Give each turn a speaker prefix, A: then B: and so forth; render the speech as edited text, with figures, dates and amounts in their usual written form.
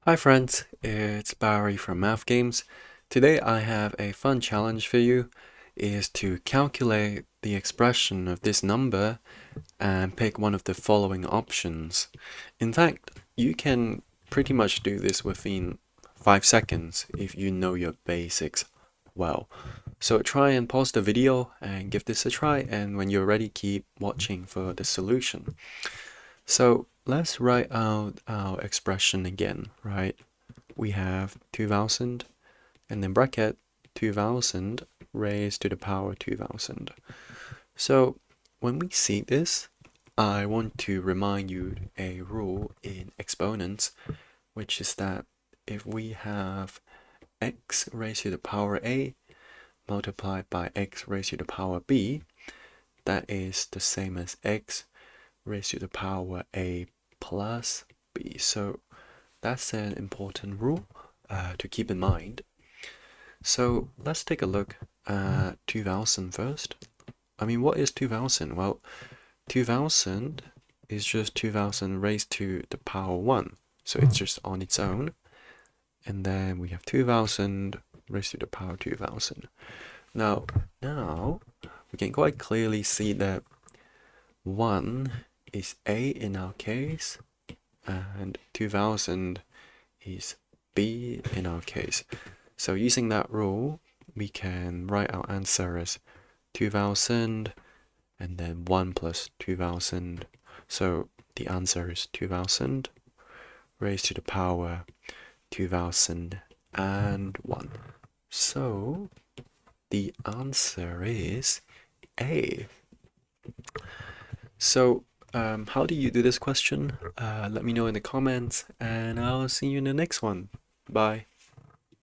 A: Hi friends, it's Barry from Math Games. Today I have a fun challenge for you, is to calculate the expression of this number and pick one of the following options. In fact, you can pretty much do this within 5 seconds if you know your basics well. So try and pause the video and give this a try, and when you're ready, keep watching for the solution. So let's write out our expression again, right? We have 2000 and then bracket 2000 raised to the power 2000. So when we see this, I want to remind you a rule in exponents, which is that if we have x raised to the power a multiplied by x raised to the power b, that is the same as x raised to the power a plus b. So that's an important rule to keep in mind. So let's take a look at 2000 first. I mean, what is 2000? Well, 2000 is just 2000 raised to the power 1. So it's just on its own. And then we have 2000 raised to the power 2000. Now we can quite clearly see that 1 is A in our case, and 2000 is B in our case. So using that rule, we can write our answer as 2000 and then 1 plus 2000. So the answer is 2000 raised to the power 2001. So the answer is A. So how do you do this question? Let me know in the comments, and I'll see you in the next one. Bye.